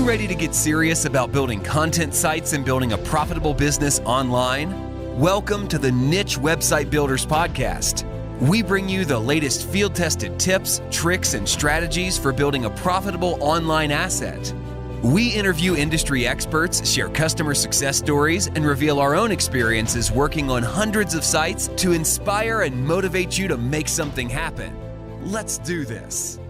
you ready to get serious about building content sites and building a profitable business online? Welcome to the Niche Website Builders Podcast. We bring you the latest field-tested tips, tricks, and strategies for building a profitable online asset. We interview industry experts, share customer success stories, and reveal our own experiences working on hundreds of sites to inspire and motivate you to make something happen. Let's do this.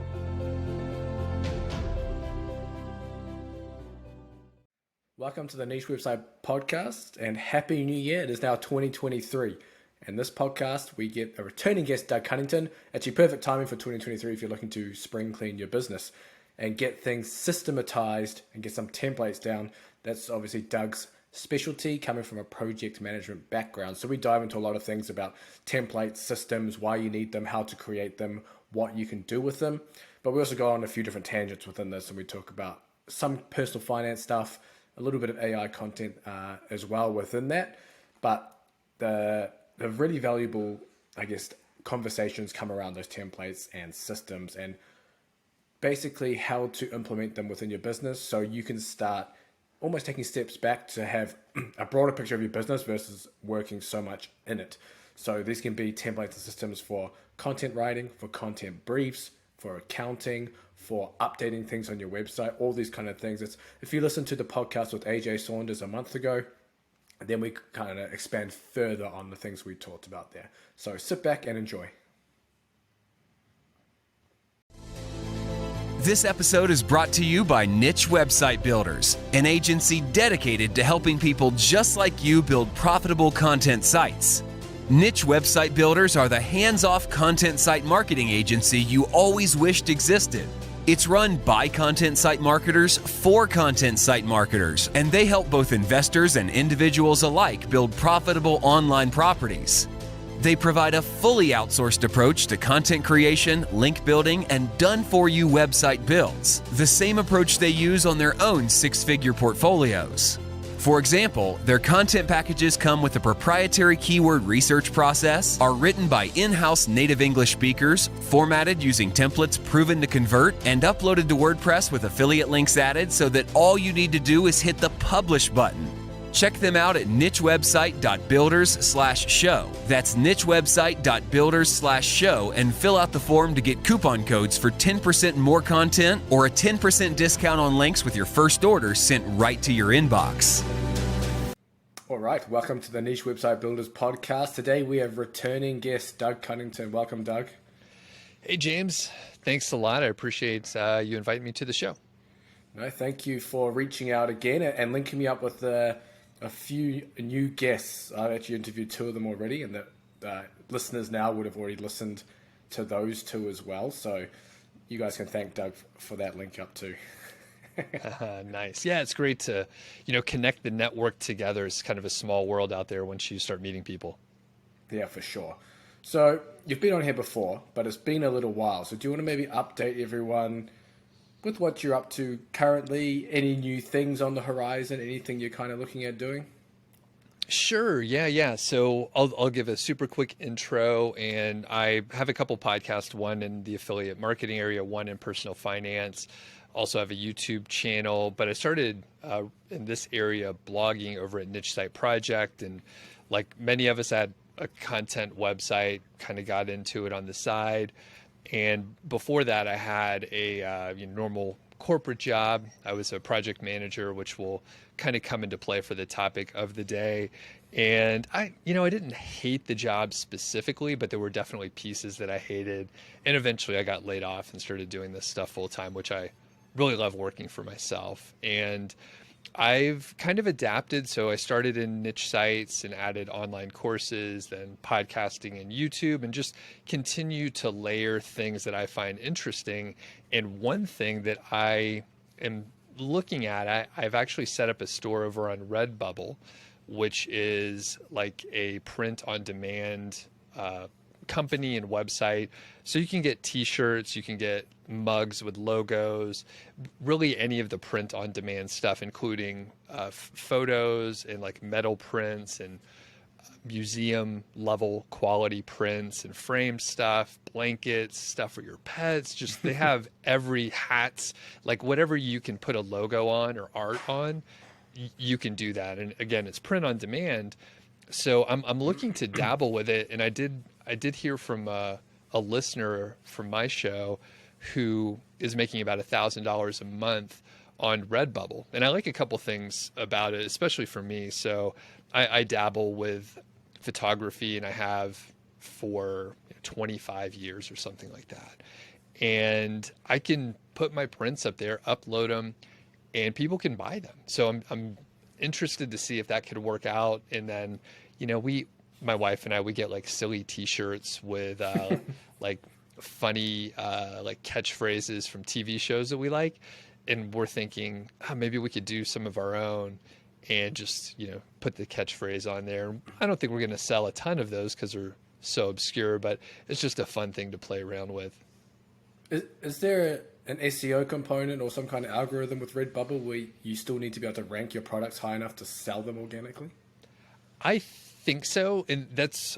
Welcome to the Niche Website Podcast and Happy New Year. It is now 2023. In this podcast, we get a returning guest, Doug Cunnington. Actually, perfect timing for 2023 if you're looking to spring clean your business and get things systematized and get some templates down. That's obviously Doug's specialty, coming from a project management background. So we dive into a lot of things about templates, systems, why you need them, how to create them, what you can do with them. But we also go on a few different tangents within this, and we talk about some personal finance stuff, a little bit of AI content as well within that. But the really valuable, conversations come around those templates and systems and basically how to implement them within your business so you can start almost taking steps back to have a broader picture of your business versus working so much in it. So these can be templates and systems for content writing, for content briefs, for accounting, for updating things on your website, all these kind of things. If you listen to the podcast with AJ Saunders a month ago, then we kind of expand further on the things we talked about there. So sit back and enjoy. This episode is brought to you by Niche Website Builders, an agency dedicated to helping people just like you build profitable content sites. Niche Website Builders are the hands-off content site marketing agency you always wished existed. It's run by content site marketers for content site marketers, and they help both investors and individuals alike build profitable online properties. They provide a fully outsourced approach to content creation, link building, and done-for-you website builds, the same approach they use on their own six-figure portfolios. For example, their content packages come with a proprietary keyword research process, are written by in-house native English speakers, formatted using templates proven to convert, and uploaded to WordPress with affiliate links added so that all you need to do is hit the publish button. Check them out at nichewebsite.builders/show. That's nichewebsite.builders/show and fill out the form to get coupon codes for 10% more content or a 10% discount on links with your first order sent right to your inbox. All right, welcome to the Niche Website Builders Podcast. Today we have returning guest Doug Cunnington. Welcome, Doug. Hey, James. Thanks a lot. I appreciate you inviting me to the show. No, thank you for reaching out again and linking me up with a few new guests. I've actually interviewed two of them already, and the listeners now would have already listened to those two as well. So you guys can thank Doug for that link up too. Nice. Yeah, it's great to, connect the network together. It's kind of a small world out there once you start meeting people. Yeah, for sure. So you've been on here before, but it's been a little while. So do you want to maybe update everyone with what you're up to currently, any new things on the horizon, anything you're kind of looking at doing? Sure. Yeah. So I'll give a super quick intro, and I have a couple podcasts, one in the affiliate marketing area, one in personal finance. Also have a YouTube channel, but I started in this area blogging over at Niche Site Project. And like many of us had a content website, kind of got into it on the side. And before that, I had a normal corporate job. I was a project manager, which will kind of come into play for the topic of the day. And I didn't hate the job specifically, but there were definitely pieces that I hated. And eventually I got laid off and started doing this stuff full time, which I really love working for myself. And I've kind of adapted. So I started in niche sites and added online courses, then podcasting and YouTube, and just continue to layer things that I find interesting. And one thing that I am looking at, I've actually set up a store over on Redbubble, which is like a print on demand company and website. So you can get t-shirts, you can get mugs with logos, really any of the print on demand stuff, including photos and like metal prints and museum level quality prints and framed stuff, blankets, stuff for your pets. Just they have every hats, like whatever you can put a logo on or art on, you can do that. And again, it's print on demand. So I'm looking to dabble with it. And I did hear from a listener from my show who is making about $1,000 a month on Redbubble. And I like a couple things about it, especially for me. So I dabble with photography, and I have for 25 years or something like that. And I can put my prints up there, upload them, and people can buy them. So I'm interested to see if that could work out. And then, my wife and I, we get like silly T-shirts with like funny like catchphrases from TV shows that we like. And we're thinking, maybe we could do some of our own and just, put the catchphrase on there. I don't think we're going to sell a ton of those because they're so obscure, but it's just a fun thing to play around with. Is there an SEO component or some kind of algorithm with Redbubble where you still need to be able to rank your products high enough to sell them organically? I think so. And that's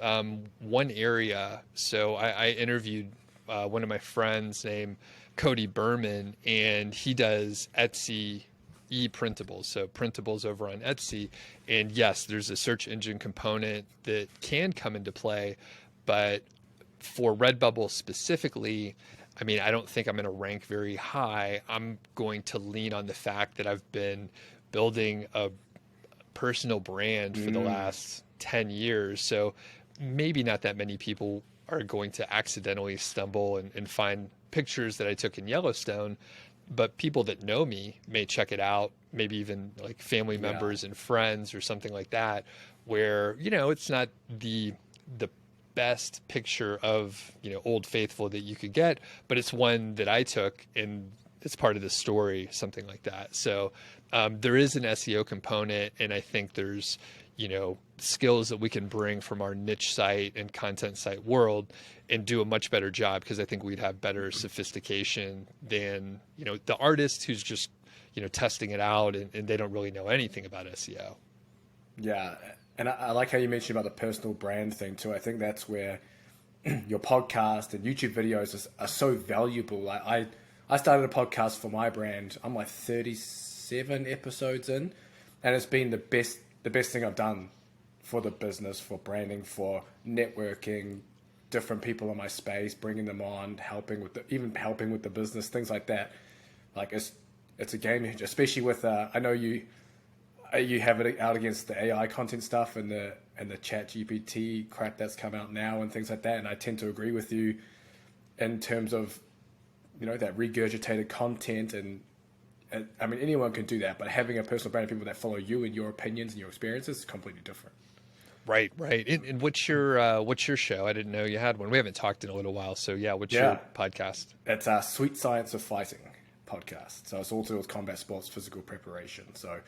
one area. So I interviewed one of my friends named Cody Berman, and he does Etsy e-printables, so printables over on Etsy. And yes, there's a search engine component that can come into play, but for Redbubble specifically, I don't think I'm going to rank very high. I'm going to lean on the fact that I've been building a personal brand for the last 10 years. So maybe not that many people are going to accidentally stumble and find pictures that I took in Yellowstone, but people that know me may check it out, maybe even like family members and friends or something like that, where, it's not the best picture of, Old Faithful that you could get, but it's one that I took and it's part of the story, something like that. So there is an SEO component, and I think there's, skills that we can bring from our niche site and content site world and do a much better job, because I think we'd have better sophistication than, the artist who's just, testing it out and they don't really know anything about SEO. Yeah. And I like how you mentioned about the personal brand thing too. I think that's where your podcast and YouTube videos are so valuable. I started a podcast for my brand. I'm like 37 episodes in, and it's been the best thing I've done for the business, for branding, for networking, different people in my space, bringing them on, helping with the business, things like that. Like it's a game changer, especially with I know you have it out against the AI content stuff and the chat GPT crap that's come out now and things like that. And I tend to agree with you in terms of, that regurgitated content. And anyone can do that, but having a personal brand of people that follow you and your opinions and your experiences is completely different. Right. And what's your show? I didn't know you had one. We haven't talked in a little while. So what's your podcast? It's Sweet Science of Fighting podcast. So it's all to do with combat sports, physical preparation. So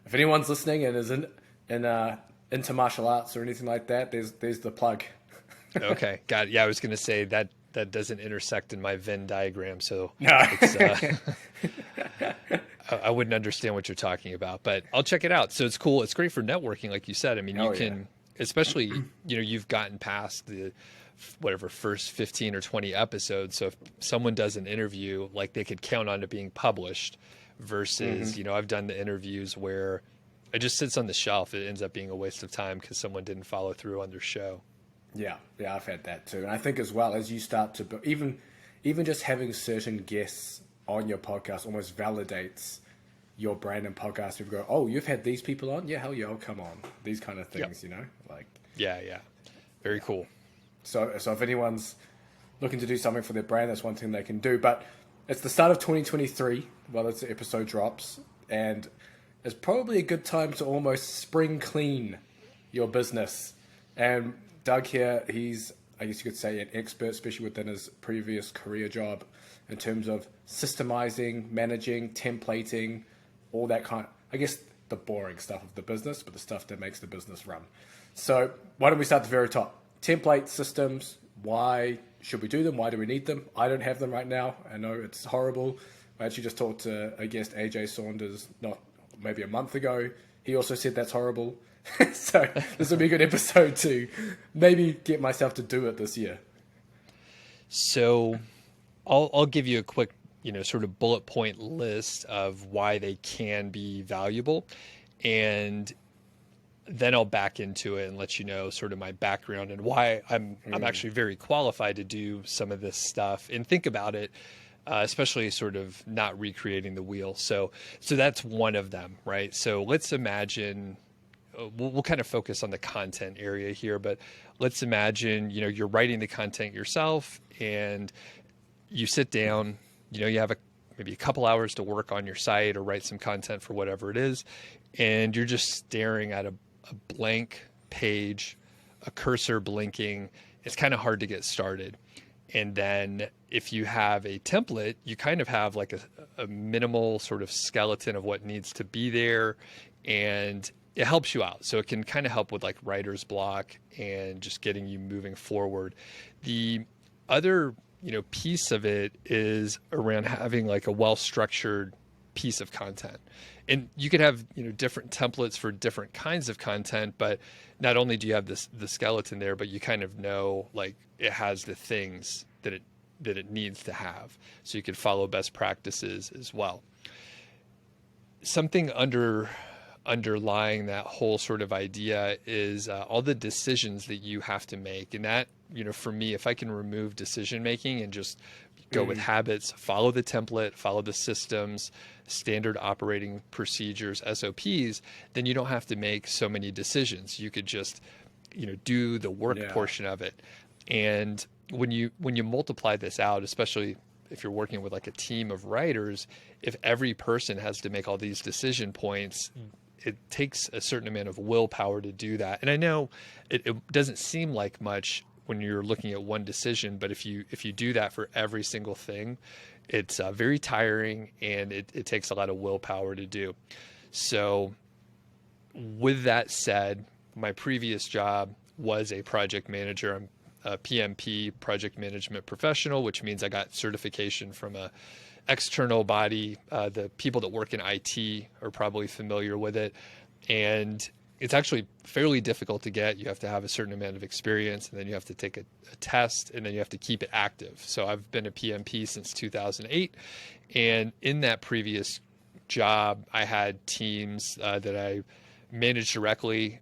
if anyone's listening and is into martial arts or anything like that, there's the plug. Okay, got it. Yeah, I was going to say that doesn't intersect in my Venn diagram, so no. I wouldn't understand what you're talking about, but I'll check it out. So it's cool. It's great for networking, like you said. You can, especially, you've gotten past the first 15 or 20 episodes. So if someone does an interview, like they could count on it being published. Versus, I've done the interviews where it just sits on the shelf. It ends up being a waste of time because someone didn't follow through on their show. Yeah, I've had that too. And I think as well, as you start to, even just having certain guests on your podcast almost validates your brand and podcast. People go, oh, you've had these people on? Yeah, hell yeah, I'll come on. These kind of things, Yeah. Very cool. So if anyone's looking to do something for their brand, that's one thing they can do. But it's the start of 2023 while this episode drops, and it's probably a good time to almost spring clean your business. And Doug here, he's, I guess you could say, an expert, especially within his previous career job, in terms of systemizing, managing, templating, all that I guess the boring stuff of the business, but the stuff that makes the business run. So why don't we start at the very top? Template systems, why should we do them? Why do we need them? I don't have them right now. I know it's horrible. I actually just talked to a guest, AJ Saunders, maybe a month ago. He also said that's horrible. So this will be a good episode to maybe get myself to do it this year. So I'll give you a quick, sort of bullet point list of why they can be valuable. And then I'll back into it and let you know sort of my background and why I'm actually very qualified to do some of this stuff and think about it, especially sort of not recreating the wheel. So that's one of them, right? So let's imagine we'll kind of focus on the content area here, but let's imagine, you're writing the content yourself and you sit down, you have maybe a couple hours to work on your site or write some content for whatever it is. And you're just staring at a blank page, a cursor blinking. It's kind of hard to get started. And then if you have a template, you kind of have like a minimal sort of skeleton of what needs to be there. And it helps you out. So it can kind of help with like writer's block and just getting you moving forward. The other, piece of it is around having like a well-structured piece of content. And you could have, different templates for different kinds of content, but not only do you have the skeleton there, but you kind of know like it has the things that it needs to have. So you could follow best practices as well. Something underlying that whole sort of idea is all the decisions that you have to make. And that, for me, if I can remove decision making and just go with habits, follow the template, follow the systems, standard operating procedures, SOPs, then you don't have to make so many decisions. You could just, do the work portion of it. And when you multiply this out, especially if you're working with like a team of writers, if every person has to make all these decision points, it takes a certain amount of willpower to do that. And I know it doesn't seem like much when you're looking at one decision, but if you do that for every single thing, it's very tiring and it takes a lot of willpower to do. So with that said, my previous job was a project manager. I'm a PMP, project management professional, which means I got certification from a external body. The people that work in IT are probably familiar with it. And it's actually fairly difficult to get. You have to have a certain amount of experience, and then you have to take a test, and then you have to keep it active. So I've been a PMP since 2008. And in that previous job, I had teams that I managed directly,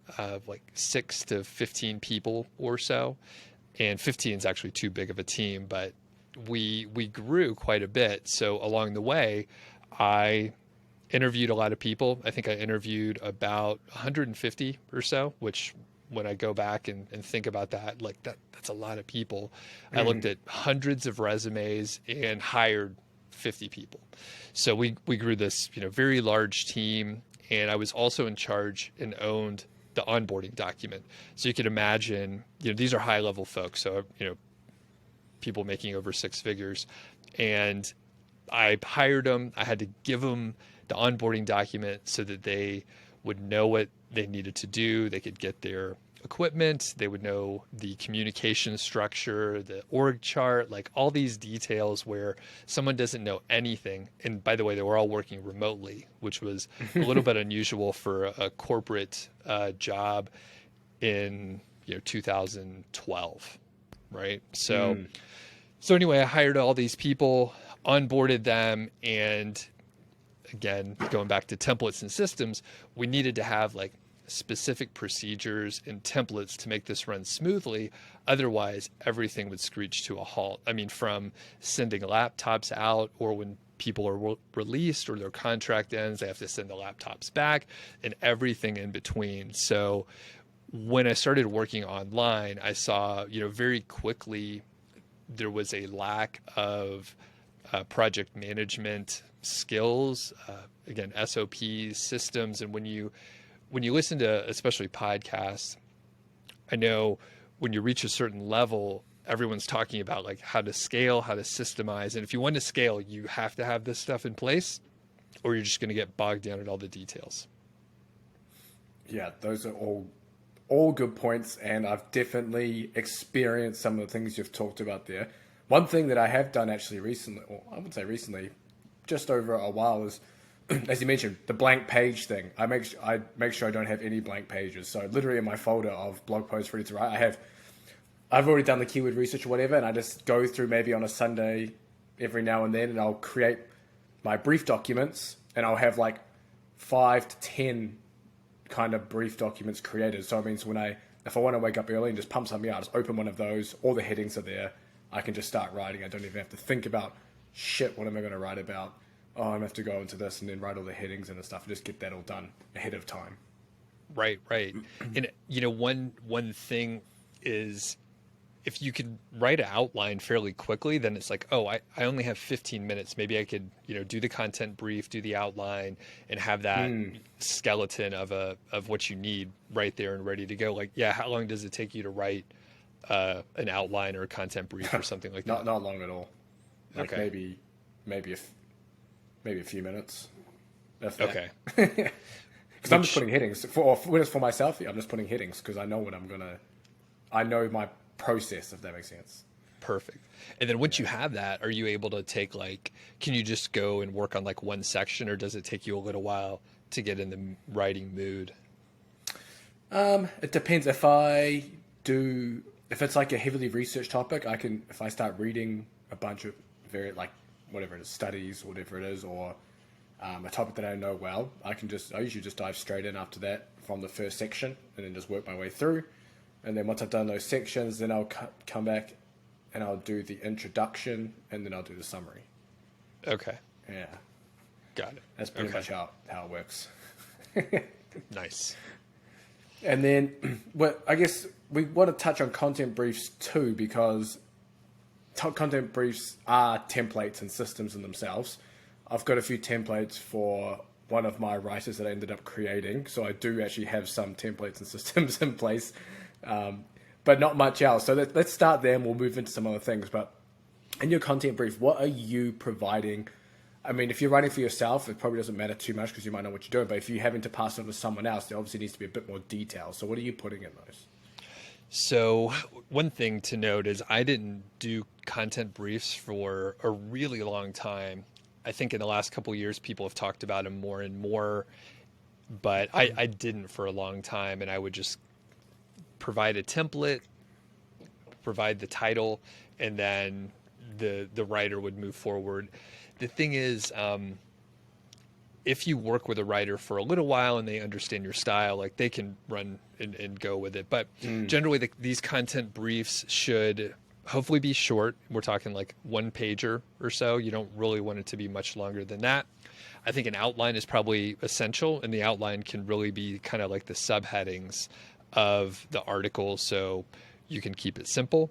like 6 to 15 people or so. And 15 is actually too big of a team, but we grew quite a bit. So along the way, I interviewed a lot of people. I think I interviewed about 150 or so, which when I go back and think about that, like that's a lot of people. I looked at hundreds of resumes and hired 50 people. So we grew this, very large team. And I was also in charge and owned the onboarding document. So you could imagine, these are high level folks. So, people making over 6 figures. And I hired them. I had to give them the onboarding document so that they would know what they needed to do. They could get their equipment. They would know the communication structure, the org chart, like all these details where someone doesn't know anything. And by the way, they were all working remotely, which was a little bit unusual for a corporate job in 2012, right? So anyway, I hired all these people, onboarded them, and again, going back to templates and systems, we needed to have like specific procedures and templates to make this run smoothly. Otherwise, everything would screech to a halt. I mean, from sending laptops out, or when people are released or their contract ends, they have to send the laptops back, and everything in between. So when I started working online, I saw, very quickly there was a lack of project management skills, again, SOPs, systems. And when you listen to especially podcasts, I know when you reach a certain level, everyone's talking about like how to scale, how to systemize. And if you want to scale, you have to have this stuff in place, or you're just going to get bogged down in all the details. Yeah, those are all good points, and I've definitely experienced some of the things you've talked about there. One thing that I have done actually recently, or I would say recently, just over a while, is as you mentioned, the blank page thing. I make sure I don't have any blank pages. So literally in my folder of blog posts ready to write, I've already done the keyword research or whatever, and I just go through maybe on a Sunday every now and then, and I'll create my brief documents, and I'll have like 5 to 10 kind of brief documents created. So it means if I want to wake up early and just pump something out, just open one of those, all the headings are there. I can just start writing. I don't even have to think about, shit, what am I going to write about? Oh, I'm going to have to go into this and then write all the headings and stuff and just get that all done ahead of time. Right. And, you know, one thing is, if you could write an outline fairly quickly, then it's like, oh, I only have 15 minutes. Maybe I could, you know, do the content brief, do the outline, and have that skeleton of what you need right there and ready to go. Like, yeah, how long does it take you to write an outline or a content brief or something like that? Not long at all. Like okay. maybe a few minutes. Okay. Because I'm just putting headings when it's for myself. I'm just putting headings because I know what I know my process, if that makes sense. Perfect. And then once you have that, are you able to take can you just go and work on like one section, or does it take you a little while to get in the writing mood? It depends. If it's like a heavily researched topic, if I start reading a bunch of whatever it is, studies, whatever it is, or a topic that I know well, I usually just dive straight in after that from the first section and then just work my way through. And then once I've done those sections, then I'll come back and I'll do the introduction and then I'll do the summary. Okay. Yeah. Got it. That's pretty much how it works. Nice. And then, I guess we want to touch on content briefs too, because content briefs are templates and systems in themselves. I've got a few templates for one of my writers that I ended up creating. So I do actually have some templates and systems in place, but not much else. So let's start there and we'll move into some other things. But in your content brief, what are you providing? I mean, if you're writing for yourself, it probably doesn't matter too much because you might know what you're doing. But if you're having to pass it on to someone else, there obviously needs to be a bit more detail. So what are you putting in those? So one thing to note is I didn't do content briefs for a really long time. I think in the last couple of years, people have talked about them more and more, but I didn't for a long time. And I would just provide a template, provide the title, and then the writer would move forward. The thing is, if you work with a writer for a little while and they understand your style, like they can run and go with it. But generally, these content briefs should hopefully be short. We're talking like one pager or so. You don't really want it to be much longer than that. I think an outline is probably essential, and the outline can really be kind of like the subheadings of the article, so you can keep it simple.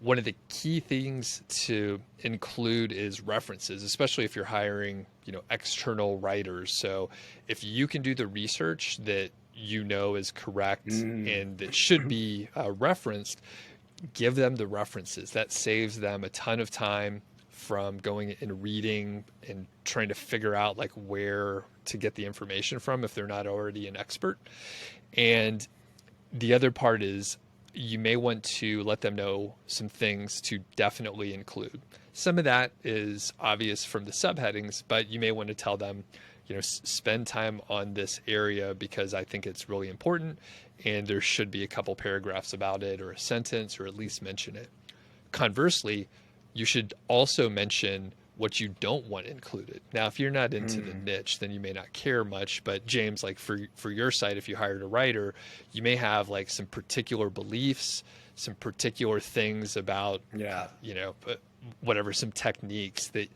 One of the key things to include is references, especially if you're hiring, external writers. So if you can do the research that you know is correct and that should be referenced, give them the references. That saves them a ton of time from going and reading and trying to figure out like where to get the information from if they're not already an expert. And the other part is you may want to let them know some things to definitely include. Some of that is obvious from the subheadings, but you may want to tell them, spend time on this area because I think it's really important and there should be a couple paragraphs about it or a sentence or at least mention it. Conversely, you should also mention what you don't want included. Now, if you're not into the niche, then you may not care much. But James, like for your site, if you hired a writer, you may have like some particular beliefs, some particular things about, whatever, some techniques that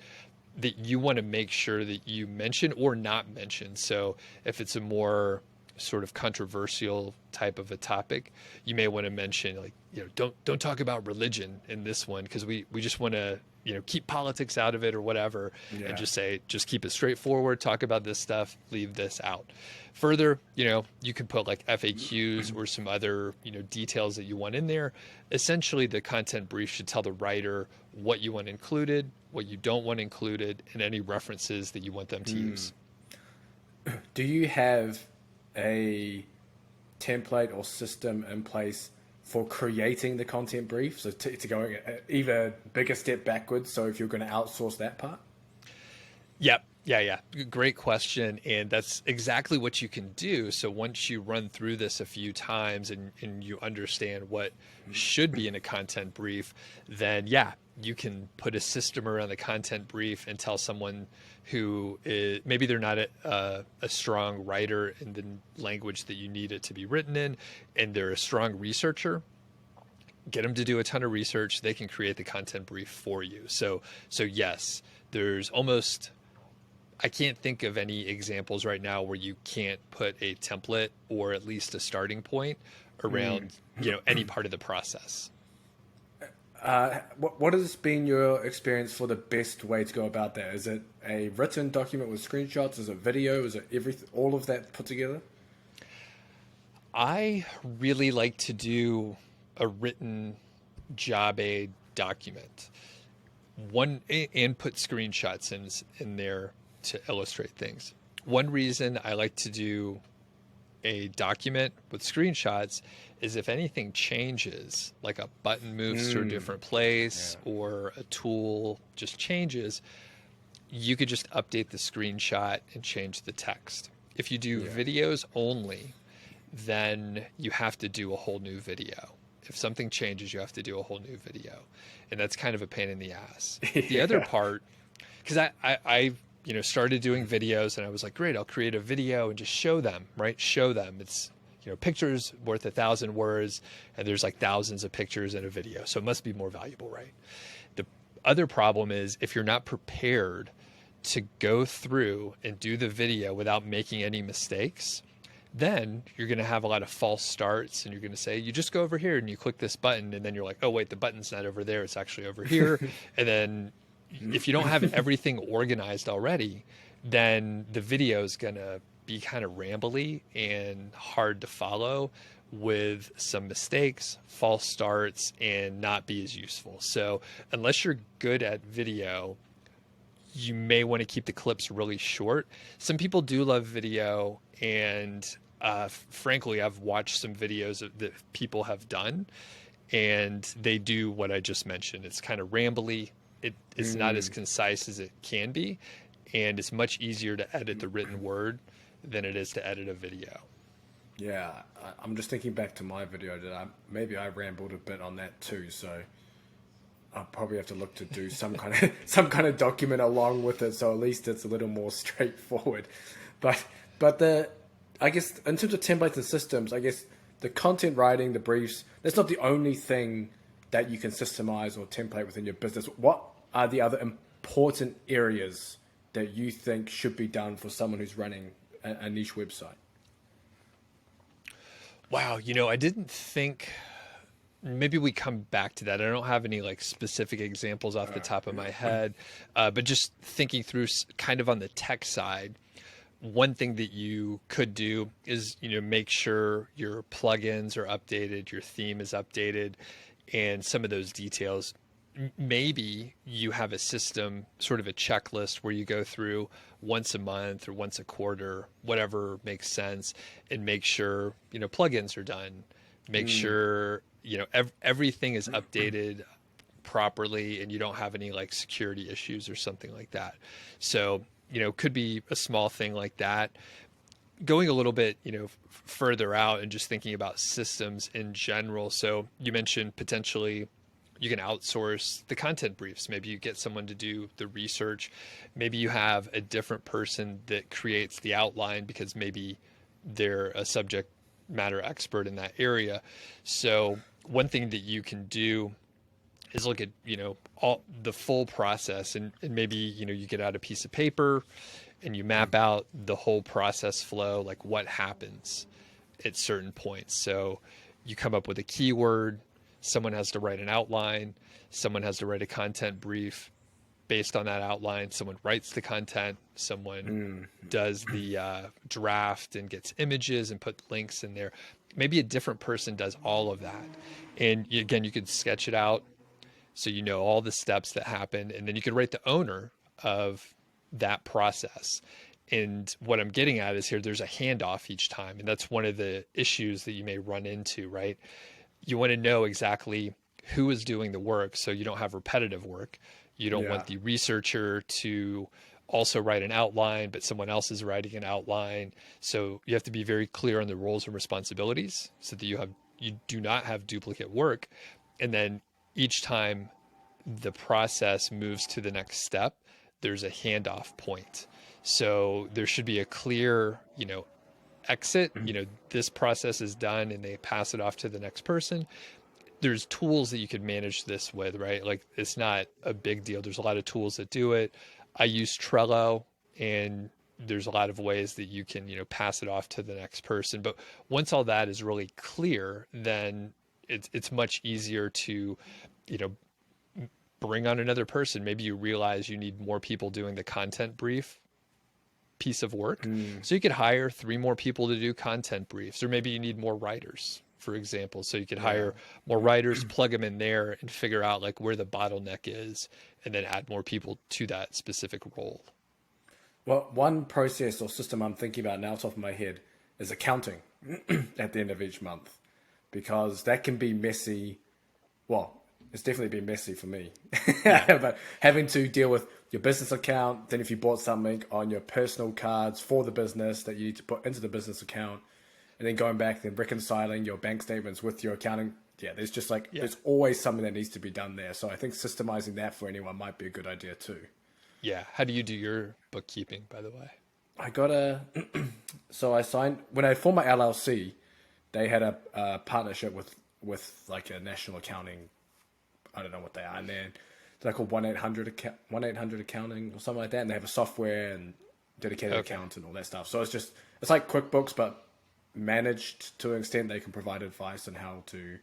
you want to make sure that you mention or not mention. So if it's a more sort of controversial type of a topic, you may want to mention like, don't talk about religion in this one because we just want to, keep politics out of it or whatever, and just keep it straightforward, talk about this stuff, leave this out. Further, you could put like FAQs or some other, details that you want in there. Essentially, the content brief should tell the writer what you want included, what you don't want included, and any references that you want them to use. Do you have a template or system in place for creating the content brief? So to go even bigger step backwards. So if you're going to outsource that part? Yep. Yeah. Great question. And that's exactly what you can do. So once you run through this a few times and you understand what should be in a content brief, then yeah, you can put a system around the content brief and tell someone who is, maybe they're not a strong writer in the language that you need it to be written in, and they're a strong researcher. Get them to do a ton of research. They can create the content brief for you. So yes, there's almost, I can't think of any examples right now where you can't put a template or at least a starting point around, any part of the process. What has been your experience for the best way to go about that? Is it a written document with screenshots? Is it video? Is it everything, all of that put together? I really like to do a written job aid document, one, and put screenshots in there to illustrate things. One reason I like to do a document with screenshots is if anything changes, like a button moves to a different place or a tool just changes, you could just update the screenshot and change the text. If you do videos only, then you have to do a whole new video. If something changes, you have to do a whole new video. And that's kind of a pain in the ass. The other part, because I started doing videos and I was like, great, I'll create a video and just show them, right? Show them. It's, pictures worth 1,000 words, and there's like thousands of pictures in a video. So it must be more valuable, right? The other problem is if you're not prepared to go through and do the video without making any mistakes, then you're going to have a lot of false starts, and you're going to say, you just go over here and you click this button. And then you're like, oh, wait, the button's not over there. It's actually over here. And then if you don't have everything organized already, then the video is going to be kind of rambly and hard to follow with some mistakes, false starts, and not be as useful. So unless you're good at video, you may want to keep the clips really short. Some people do love video, and frankly, I've watched some videos that people have done, and they do what I just mentioned. It's kind of rambly. It's not as concise as it can be, and it's much easier to edit the written word than it is to edit a video. Yeah, I'm just thinking back to my video that maybe I rambled a bit on that too. So I'll probably have to look to do some kind of document along with it, so at least it's a little more straightforward. But I guess in terms of templates and systems, I guess the content writing, the briefs, that's not the only thing that you can systemize or template within your business. What are the other important areas that you think should be done for someone who's running a niche website? Wow, I didn't think, maybe we come back to that. I don't have any like specific examples off the top of my head, but just thinking through kind of on the tech side, one thing that you could do is, make sure your plugins are updated, your theme is updated, and some of those details. Maybe you have a system, sort of a checklist where you go through once a month or once a quarter, whatever makes sense, and make sure, plugins are done. Make sure, everything is updated properly and you don't have any like security issues or something like that. So, could be a small thing like that. Going a little bit, further out and just thinking about systems in general. So you mentioned potentially you can outsource the content briefs. Maybe you get someone to do the research. Maybe you have a different person that creates the outline because maybe they're a subject matter expert in that area. So one thing that you can do is look at, all the full process, and maybe, you get out a piece of paper and you map out the whole process flow, like what happens at certain points. So you come up with a keyword, someone has to write an outline, someone has to write a content brief. Based on that outline, someone writes the content, someone does the draft and gets images and put links in there. Maybe a different person does all of that. And again, you could sketch it out so you know all the steps that happen, and then you could write the owner of that process. And what I'm getting at is here, there's a handoff each time. And that's one of the issues that you may run into, right? You want to know exactly who is doing the work so you don't have repetitive work. You don't want the researcher to also write an outline, but someone else is writing an outline. So you have to be very clear on the roles and responsibilities so that you do not have duplicate work. And then each time the process moves to the next step, there's a handoff point. So there should be a clear, exit, this process is done and they pass it off to the next person. There's tools that you could manage this with, right? Like it's not a big deal. There's a lot of tools that do it. I use Trello, and there's a lot of ways that you can, pass it off to the next person. But once all that is really clear, then it's much easier to, you know, bring on another person. Maybe you realize you need more people doing the content brief piece of work. So you could hire 3 more people to do content briefs, or maybe you need more writers, for example. So you could hire more writers, plug them in there and figure out like where the bottleneck is, and then add more people to that specific role. Well, one process or system I'm thinking about now, top of my head, is accounting at the end of each month, because that can be messy. Well, it's definitely been messy for me, but having to deal with your business account, then if you bought something on your personal cards for the business that you need to put into the business account, and then going back and reconciling your bank statements with your accounting. Yeah, there's just like, there's always something that needs to be done there. So I think systemizing that for anyone might be a good idea too. Yeah. How do you do your bookkeeping, by the way? I got so I signed, when I formed my LLC, they had a partnership with like a national accounting, I don't know what they are. And then they're called 1-800 accounting or something like that. And they have a software and dedicated account and all that stuff. So it's like QuickBooks, but managed to an extent. They can provide advice on how to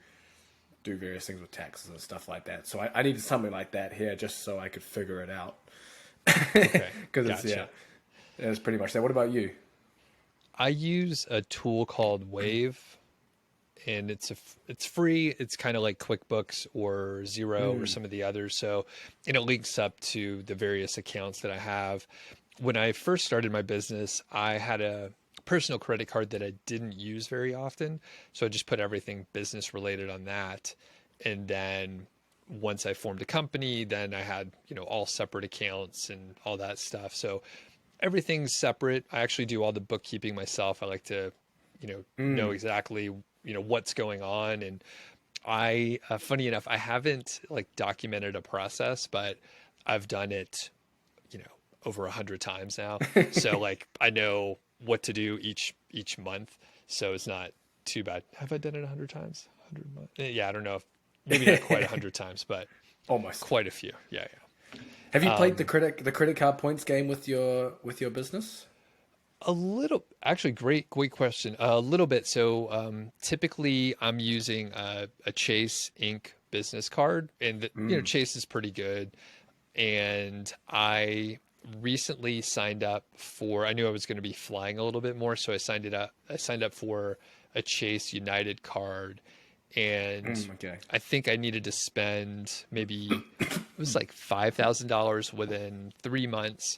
do various things with taxes and stuff like that. So I needed something like that here just so I could figure it out. Because it's pretty much that. What about you? I use a tool called Wave, and it's free. It's kind of like QuickBooks or Xero or some of the others. So, and it links up to the various accounts that I have. When I first started my business, I had a personal credit card that I didn't use very often. So I just put everything business related on that. And then once I formed a company, then I had, all separate accounts and all that stuff. So everything's separate. I actually do all the bookkeeping myself. I like to, know exactly, what's going on. And I, funny enough, I haven't like documented a process, but I've done it, over 100 times now. So like, I know what to do each month. So it's not too bad. Have I done it 100 times? 100 months? Yeah. I don't know if maybe not quite 100 times, but almost quite a few. Yeah. Have you played the credit card points game with your business? A little, actually, great question. A little bit. So typically I'm using a Chase Inc. business card, and Chase is pretty good. And I recently signed up for, I knew I was going to be flying a little bit more, so I signed up for a Chase United card. And I think I needed to spend maybe, it was like $5,000 within 3 months,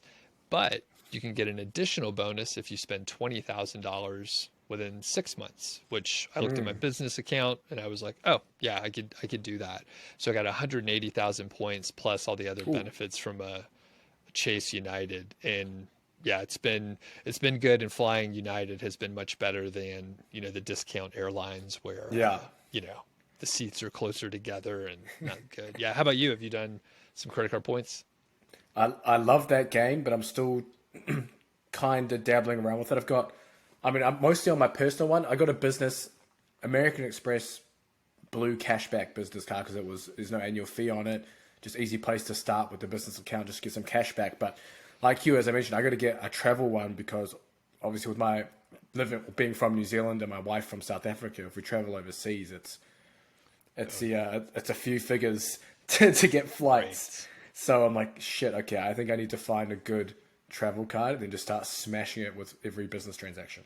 but you can get an additional bonus if you spend $20,000 within 6 months, which I looked at my business account and I was like, oh yeah, I could do that. So I got 180,000 points plus all the other benefits from a Chase United. And yeah, it's been good, and flying United has been much better than, the discount airlines where, the seats are closer together and not good. Yeah. How about you? Have you done some credit card points? I love that game, but I'm still kind of dabbling around with it. I'm mostly on my personal one. I got a business, American Express blue cashback business card, because there's no annual fee on it. Just easy place to start with the business account, just get some cash back. But like you, as I mentioned, I got to get a travel one, because obviously with my being from New Zealand and my wife from South Africa, if we travel overseas, it's a few figures to get flights. Right. So I'm like, shit, okay, I think I need to find a good travel card and then just start smashing it with every business transaction.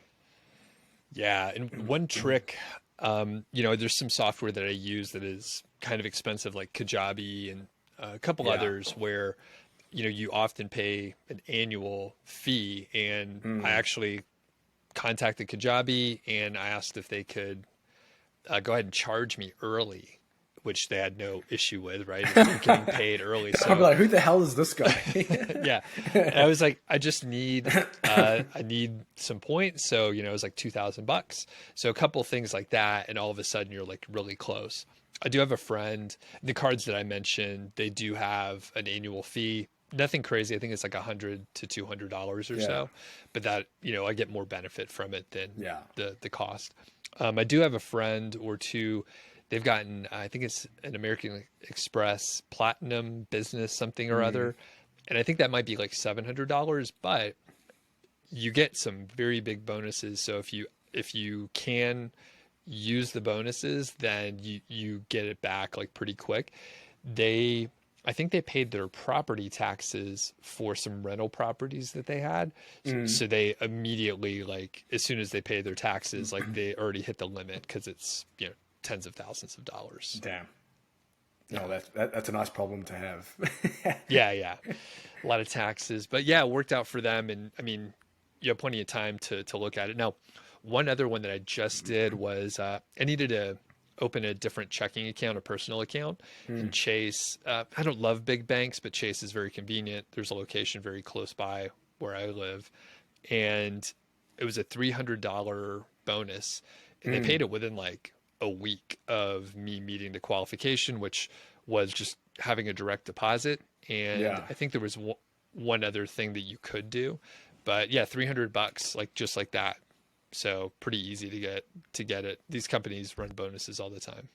Yeah, and one trick, there's some software that I use that is kind of expensive, like Kajabi and a couple others, where you often pay an annual fee. And I actually contacted Kajabi and I asked if they could go ahead and charge me early which they had no issue with, right? It's getting paid early. So I'm like, who the hell is this guy? yeah. And I was like, I just need, I need some points. So, it was like $2,000. So a couple things like that. And all of a sudden you're like really close. I do have a friend, the cards that I mentioned, they do have an annual fee. Nothing crazy. I think it's like $100 to $200 or so, but that, I get more benefit from it than the cost. I do have a friend or two. They've gotten, I think it's an American Express Platinum Business something or other. And I think that might be like $700, but you get some very big bonuses. So if you can use the bonuses, then you get it back like pretty quick. I think they paid their property taxes for some rental properties that they had. So they immediately, like, as soon as they pay their taxes, like they already hit the limit because it's, tens of thousands of dollars. Damn. No, that's a nice problem to have. Yeah. A lot of taxes, but yeah, it worked out for them. And I mean, you have plenty of time to look at it. Now, one other one that I just did was, I needed to open a different checking account, a personal account, and Chase. I don't love big banks, but Chase is very convenient. There's a location very close by where I live, and it was a $300 bonus, and they paid it within like a week of me meeting the qualification, which was just having a direct deposit. And I think there was one other thing that you could do, but yeah, $300, like just like that. So pretty easy to get it. These companies run bonuses all the time.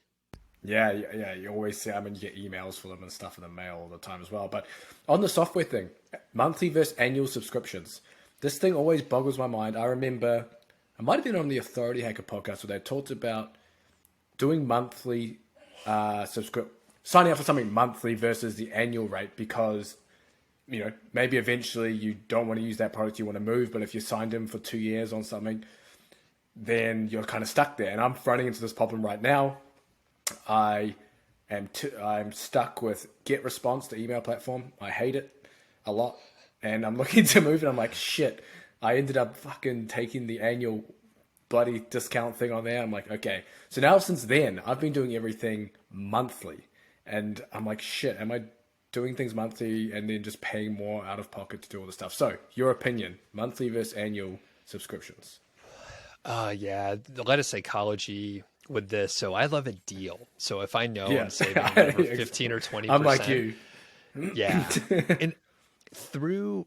Yeah. You always see, you get emails for them and stuff in the mail all the time as well. But on the software thing, monthly versus annual subscriptions, this thing always boggles my mind. I remember, I might have been on the Authority Hacker podcast where they talked about doing monthly signing up for something monthly versus the annual rate because, maybe eventually you don't want to use that product, you want to move, but if you signed in for 2 years on something, then you're kind of stuck there. And I'm running into this problem right now. I'm stuck with GetResponse, the email platform. I hate it a lot. And I'm looking to move and I'm like, shit, I ended up fucking taking the annual bloody discount thing on there. I'm like, okay. So now since then, I've been doing everything monthly. And I'm like, shit, am I doing things monthly and then just paying more out of pocket to do all the stuff? So your opinion, monthly versus annual subscriptions? Yeah, a lot of psychology with this. So I love a deal. So if I know I'm saving over 15 or 20%, I'm like you. Yeah. And through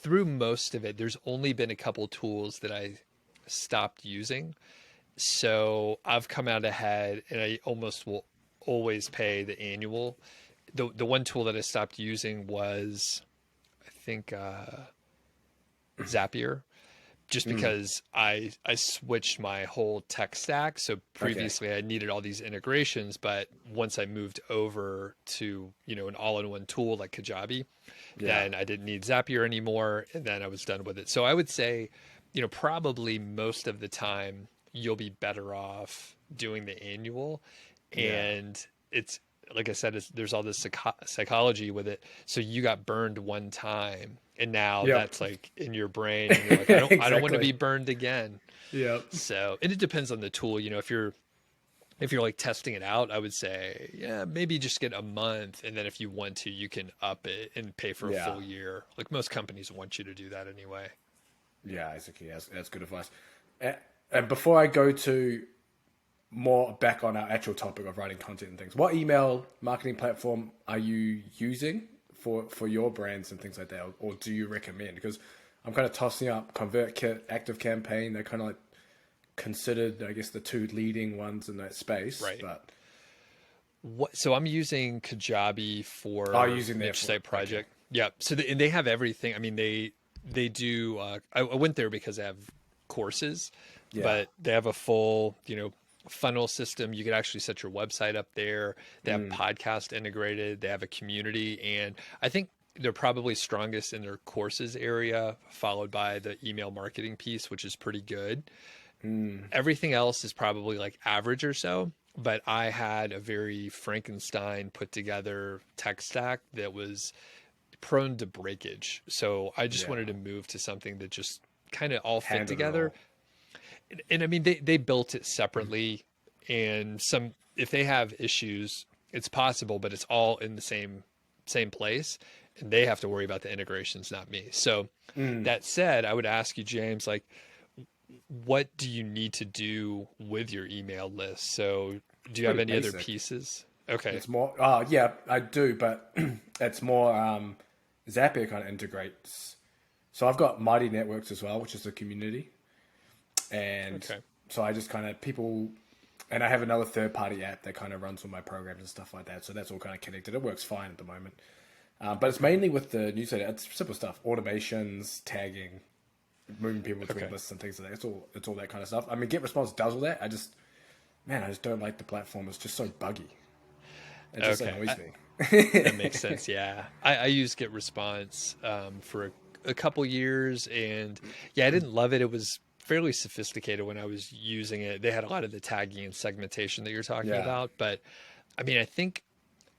most of it, there's only been a couple tools that I stopped using. So I've come out ahead and I almost will always pay the annual. The one tool that I stopped using was, I think, Zapier, just because I switched my whole tech stack. So previously I needed all these integrations, but once I moved over to, an all-in-one tool like Kajabi, then I didn't need Zapier anymore. And then I was done with it. So I would say, probably most of the time you'll be better off doing the annual. And it's, like I said, there's all this psychology with it. So you got burned one time and now that's like in your brain. And you're like, I don't want to be burned again. Yeah. So, and it depends on the tool. If you're like testing it out, I would say, maybe just get a month. And then if you want to, you can up it and pay for a full year. Like most companies want you to do that anyway. Yeah, exactly. That's good advice. And before I go to more back on our actual topic of writing content and things, what email marketing platform are you using for your brands and things like that? Or do you recommend? Because I'm kind of tossing up ConvertKit, ActiveCampaign. They're kind of like considered, I guess, the two leading ones in that space. Right. But so I'm using Kajabi for using their site project. Okay. Yeah. So and they have everything. I mean, they do. I went there because they have courses, but they have a full, funnel system. You could actually set your website up there. They have podcast integrated. They have a community, and I think they're probably strongest in their courses area, followed by the email marketing piece, which is pretty good. Everything else is probably like average or so, but I had a very Frankenstein put together tech stack that was prone to breakage. So I just wanted to move to something that just kind of all fit together. And I mean, they built it separately, and if they have issues, it's possible, but it's all in the same place, and they have to worry about the integrations, not me. So that said, I would ask you, James, like, what do you need to do with your email list? So do you have Pretty any other basic. pieces? Okay. It's more, yeah, I do, but it's more, Zapier kind of integrates. So I've got Mighty Networks as well, which is a community. And Okay. so I just kind of and I have another third party app that kind of runs all my programs and stuff like that. So that's all kind of connected. It works fine at the moment. But it's mainly with the newsletter. It's simple stuff: automations, tagging, moving people between Okay. lists and things like that. It's all that kind of stuff. I mean, GetResponse does all that. I just don't like the platform. It's just so buggy. It just Okay. annoys me. That makes sense. Yeah. I use GetResponse for a couple years, and yeah, I didn't love it. It was fairly sophisticated when I was using it. They had a lot of the tagging and segmentation that you're talking Yeah. about, but I mean, I think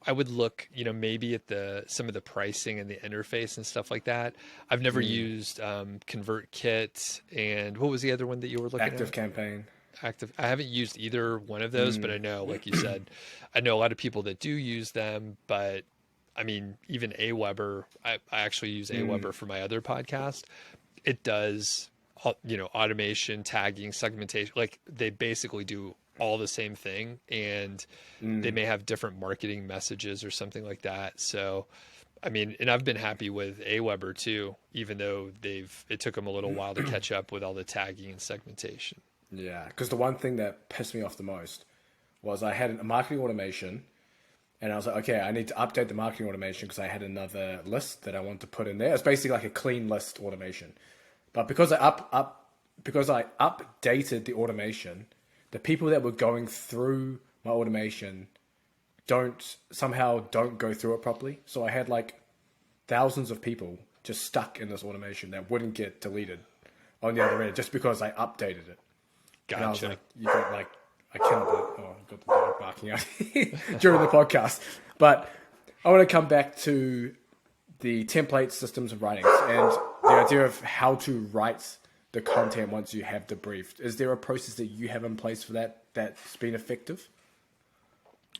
I would look, maybe at some of the pricing and the interface and stuff like that. I've never used ConvertKit, and what was the other one that you were looking Active at? campaign. Active. I haven't used either one of those, but I know, like you said, I know a lot of people that do use them. But I mean, even Aweber, I actually use Aweber for my other podcast. It does, automation, tagging, segmentation. Like they basically do all the same thing, and they may have different marketing messages or something like that. So, I mean, and I've been happy with Aweber too, even though it took them a little while to catch up with all the tagging and segmentation. Yeah, because the one thing that pissed me off the most was I had a marketing automation, and I was like, okay, I need to update the marketing automation because I had another list that I want to put in there. It's basically like a clean list automation, but because I updated the automation, the people that were going through my automation don't go through it properly. So I had like thousands of people just stuck in this automation that wouldn't get deleted on the other end just because I updated it. And I was Gotcha. like, you got like, I cannot believe, oh, I've got the dog barking out during the podcast. But I want to come back to the template systems of writing and the idea of how to write the content once you have the brief. Is there a process that you have in place for that's been effective?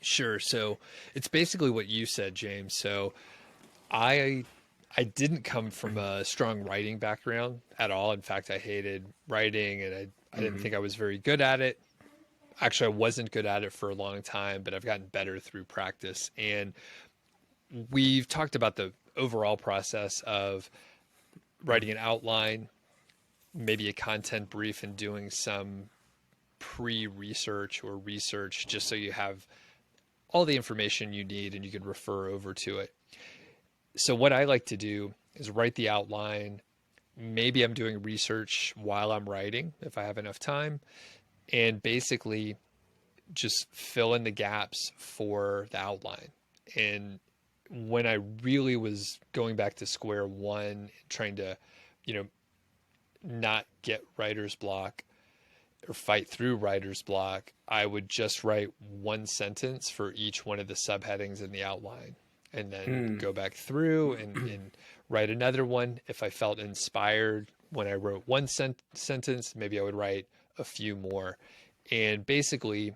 Sure. So it's basically what you said, James. So I I didn't come from a strong writing background at all. In fact, I hated writing, and I didn't think I was very good at it. Actually, I wasn't good at it for a long time, but I've gotten better through practice. And we've talked about the overall process of writing an outline, maybe a content brief, and doing some pre-research or research just so you have all the information you need and you can refer over to it. So what I like to do is write the outline. Maybe I'm doing research while I'm writing if I have enough time, and basically just fill in the gaps for the outline. And when I really was going back to square one, trying to, you know, not get writer's block or fight through writer's block, I would just write one sentence for each one of the subheadings in the outline, and then go back through and write another one. If I felt inspired when I wrote one sentence, maybe I would write a few more. And basically,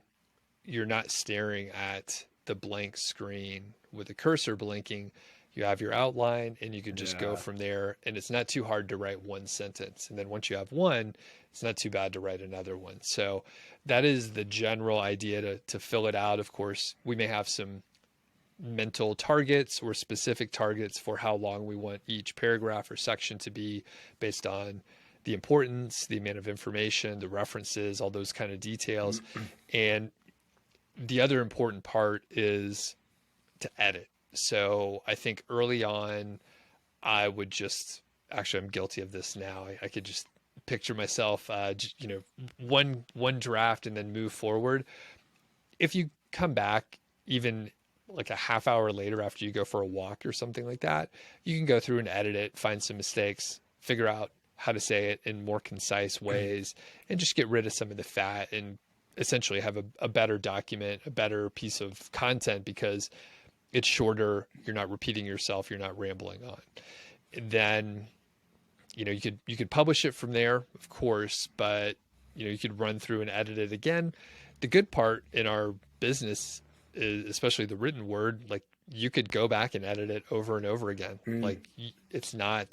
you're not staring at the blank screen with a cursor blinking. You have your outline and you can just go Yeah. from there. And it's not too hard to write one sentence. And then once you have one, it's not too bad to write another one. So that is the general idea to fill it out. Of course, we may have some mental targets or specific targets for how long we want each paragraph or section to be based on the importance, the amount of information, the references, all those kind of details. And the other important part is to edit. So I think early on, I would just, actually, I'm guilty of this now. I could just picture myself, one draft and then move forward. If you come back even like a half hour later after you go for a walk or something like that, you can go through and edit it, find some mistakes, figure out how to say it in more concise ways, and just get rid of some of the fat and essentially have a better document, a better piece of content because it's shorter. You're not repeating yourself. You're not rambling on. And then, you could publish it from there, of course, but you could run through and edit it again. The good part in our business especially the written word, like you could go back and edit it over and over again. Like it's not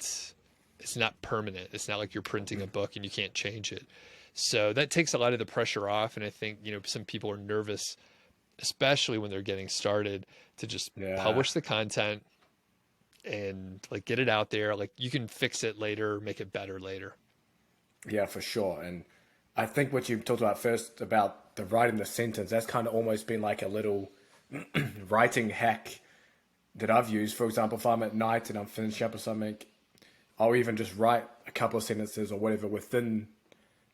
permanent. It's not like you're printing a book and you can't change it. So that takes a lot of the pressure off. And I think, some people are nervous, especially when they're getting started, to just publish the content and like get it out there. Like you can fix it later, make it better later. Yeah, for sure. And I think what you talked about first about the writing the sentence, that's kind of almost been like a little writing hack that I've used. For example, if I'm at night and I'm finishing up or something, I'll even just write a couple of sentences or whatever within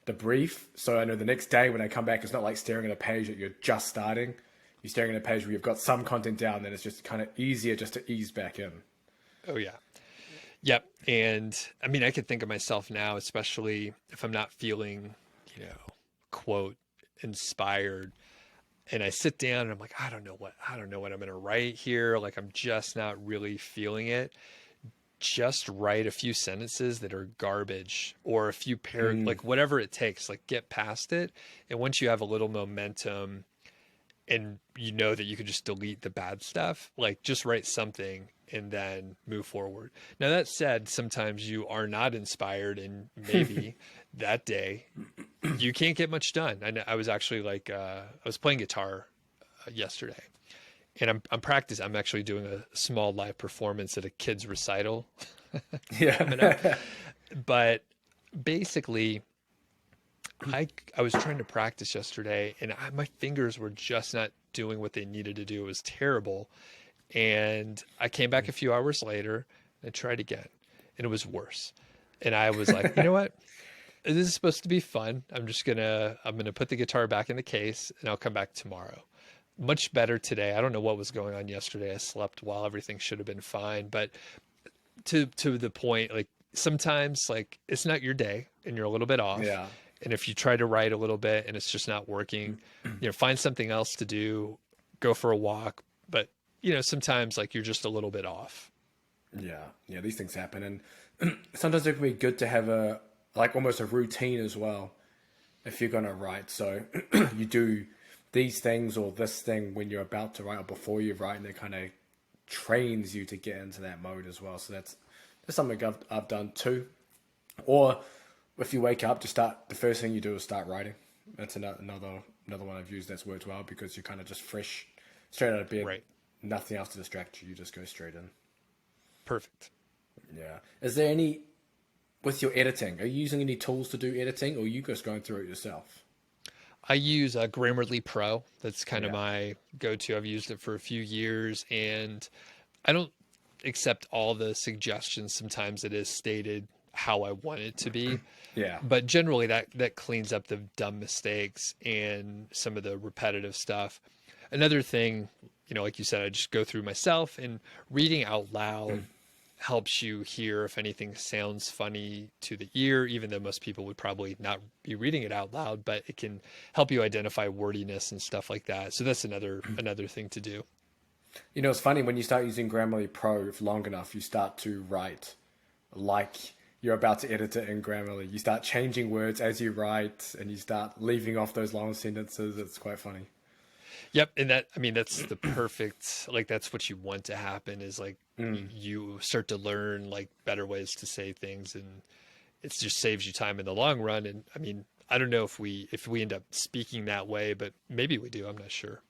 the brief. So I know the next day when I come back, it's not like staring at a page that you're just starting. You're staring at a page where you've got some content down, then it's just kind of easier just to ease back in. Oh, yeah. Yep. And I mean, I could think of myself now, especially if I'm not feeling, quote, inspired. And I sit down and I'm like, I don't know what I'm going to write here. Like, I'm just not really feeling it. Just write a few sentences that are garbage or a few like whatever it takes, like get past it. And once you have a little momentum and that you can just delete the bad stuff, like just write something and then move forward. Now that said, sometimes you are not inspired and maybe that day you can't get much done. I was actually I was playing guitar yesterday. And I'm practicing. I'm actually doing a small live performance at a kid's recital. Yeah. But basically, I was trying to practice yesterday, and my fingers were just not doing what they needed to do. It was terrible. And I came back a few hours later and tried again, and it was worse. And I was like, you know what? This is supposed to be fun. I'm gonna put the guitar back in the case, and I'll come back tomorrow. Much better today. I don't know what was going on yesterday. I slept well. Everything should have been fine. But to the point, like sometimes like it's not your day and you're a little bit off. Yeah. And if you try to write a little bit and it's just not working, find something else to do, go for a walk. But, sometimes like you're just a little bit off. Yeah. Yeah. These things happen. And sometimes it can be good to have almost a routine as well if you're going to write. So you do these things or this thing when you're about to write or before you write, and it kind of trains you to get into that mode as well. So that's something I've done too. Or if you wake up, the first thing you do is start writing. That's another one I've used that's worked well because you're kind of just fresh, straight out of bed. Right. Nothing else to distract you. You just go straight in. Perfect. Yeah. Is there with your editing, are you using any tools to do editing, or are you just going through it yourself? I use a Grammarly Pro. That's kind of my go-to. I've used it for a few years, and I don't accept all the suggestions. Sometimes it is stated how I want it to be. Yeah. But generally that cleans up the dumb mistakes and some of the repetitive stuff. Another thing, like you said, I just go through myself, and reading out loud helps you hear if anything sounds funny to the ear, even though most people would probably not be reading it out loud, but it can help you identify wordiness and stuff like that. So that's another thing to do. It's funny when you start using Grammarly Pro for long enough, you start to write like you're about to edit it in Grammarly. You start changing words as you write, and you start leaving off those long sentences. It's quite funny. Yep. And that's the perfect, like, that's what you want to happen is like you start to learn like better ways to say things, and it just saves you time in the long run. And I don't know if we end up speaking that way, but maybe we do. I'm not sure.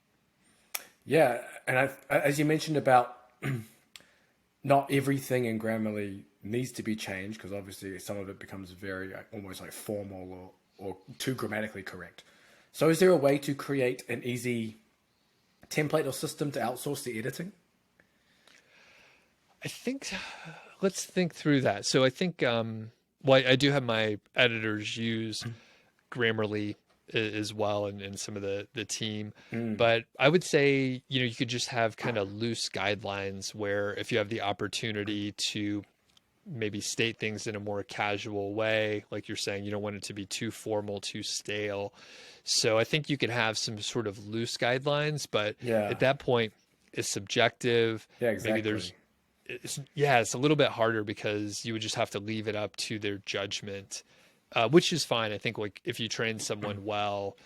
Yeah. And as you mentioned about not everything in Grammarly needs to be changed, because obviously some of it becomes very almost like formal or too grammatically correct. So is there a way to create an easy template or system to outsource the editing? I think, let's think through that. So I think, I do have my editors use Grammarly as well, and some of the team, but I would say, you could just have kind of loose guidelines where if you have the opportunity to maybe state things in a more casual way, like you're saying, you don't want it to be too formal, too stale. So I think you could have some sort of loose guidelines, but at that point it's subjective. Yeah, exactly. Maybe it's a little bit harder because you would just have to leave it up to their judgment, which is fine. I think like if you train someone well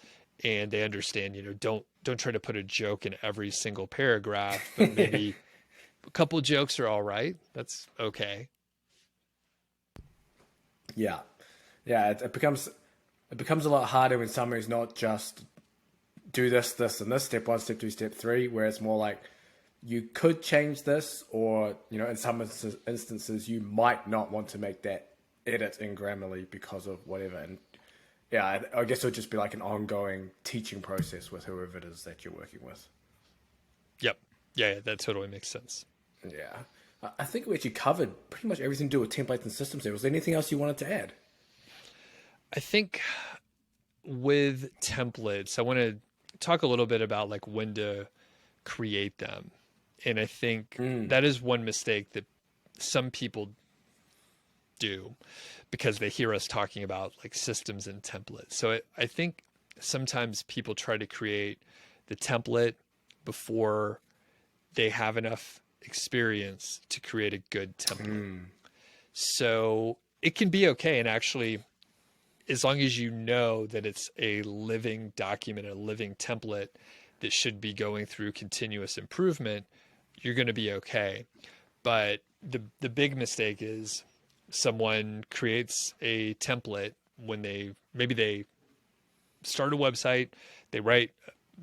and they understand, don't try to put a joke in every single paragraph, but maybe a couple jokes are all right. That's okay. Yeah, yeah. It becomes a lot harder when somebody's not just do this, this, and this, step one, step two, step three, where it's more like you could change this, or in some instances you might not want to make that edit in Grammarly because of whatever. And yeah, I guess it would just be like an ongoing teaching process with whoever it is that you're working with. Yep. Yeah, that totally makes sense. Yeah. I think we actually covered pretty much everything to do with templates and systems there. Was there anything else you wanted to add? I think with templates, I want to talk a little bit about like when to create them. And I think that is one mistake that some people do because they hear us talking about like systems and templates. So I think sometimes people try to create the template before they have enough experience to create a good template. So it can be okay. And actually, as long as you know that it's a living document, a living template that should be going through continuous improvement, you're going to be okay. But the big mistake is someone creates a template when they start a website, they write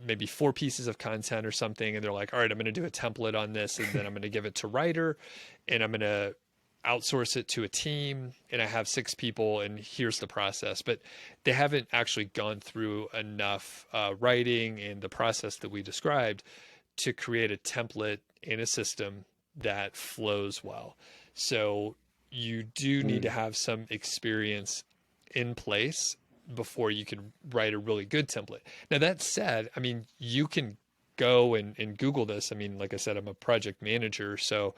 maybe 4 pieces of content or something, and they're like, all right, I'm going to do a template on this, and then I'm going to give it to writer, and I'm going to outsource it to a team, and I have 6 people, and here's the process. But they haven't actually gone through enough writing and the process that we described to create a template and a system that flows well. So you do need to have some experience in place before you can write a really good template. Now, that said, I mean, you can go and Google this. I mean, like I said, I'm a project manager. So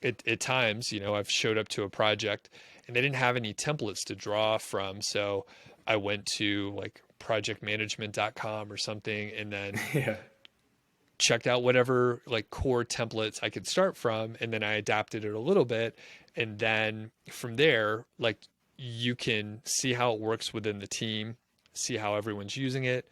at times, I've showed up to a project and they didn't have any templates to draw from. So I went to like projectmanagement.com or something, and then Yeah. checked out whatever like core templates I could start from. And then I adapted it a little bit. And then from there, like, you can see how it works within the team, see how everyone's using it,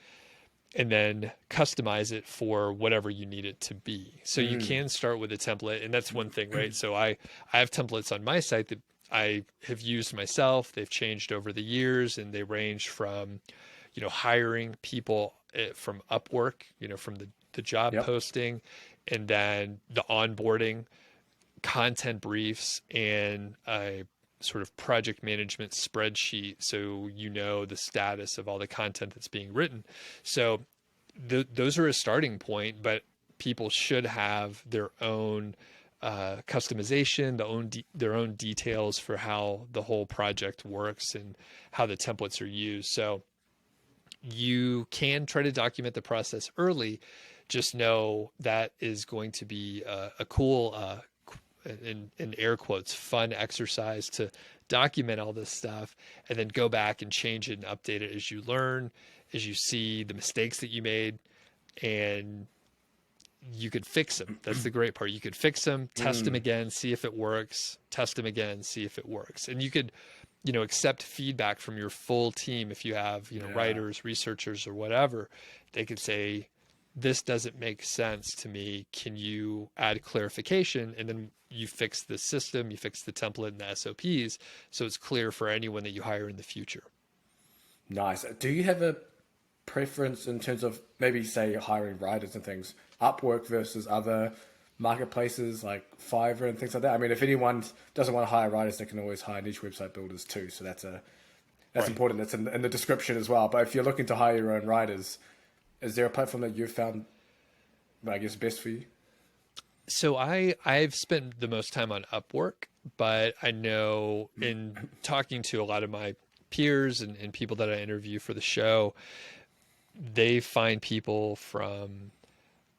and then customize it for whatever you need it to be. So you can start with a template, and that's one thing, right? So I have templates on my site that I have used myself. They've changed over the years, and they range from, hiring people from Upwork, from the job posting, and then the onboarding, content briefs, and a sort of project management spreadsheet, so the status of all the content that's being written. So those are a starting point, but people should have their own customization, their own details for how the whole project works and how the templates are used. So you can try to document the process early. Just know that is going to be a cool in air quotes, fun exercise to document all this stuff, and then go back and change it and update it as you learn, as you see the mistakes that you made, and you could fix them. That's the great part. You could fix them, test them again, see if it works, test them again, see if it works. And you could, accept feedback from your full team. If you have, writers, researchers, or whatever, they could say, this doesn't make sense to me. Can you add clarification? And then you fix the system, you fix the template and the SOPs, so it's clear for anyone that you hire in the future. Nice. Do you have a preference in terms of maybe, say, hiring writers and things, Upwork versus other marketplaces like Fiverr and things like that? I mean, if anyone doesn't want to hire writers, they can always hire niche website builders too. So that's right. Important. That's in the description as well. But if you're looking to hire your own writers, is there a platform that you've found, I guess, best for you? So I've spent the most time on Upwork, but I know in talking to a lot of my peers and people that I interview for the show, they find people from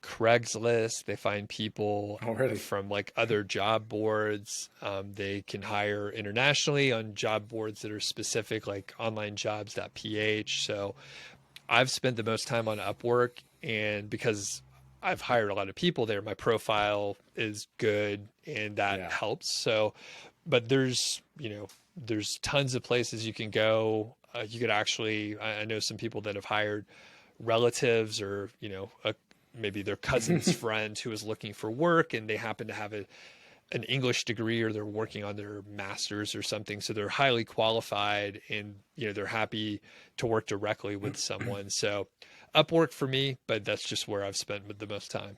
Craigslist. They find people from like other job boards. They can hire internationally on job boards that are specific, like onlinejobs.ph. So I've spent the most time on Upwork, and because I've hired a lot of people there, my profile is good, and that helps. So, but there's tons of places you can go. You could actually, I know some people that have hired relatives or, maybe their cousin's friend who is looking for work and they happen to have an English degree or they're working on their master's or something. So they're highly qualified and, they're happy to work directly with someone. So Upwork for me, but that's just where I've spent the most time.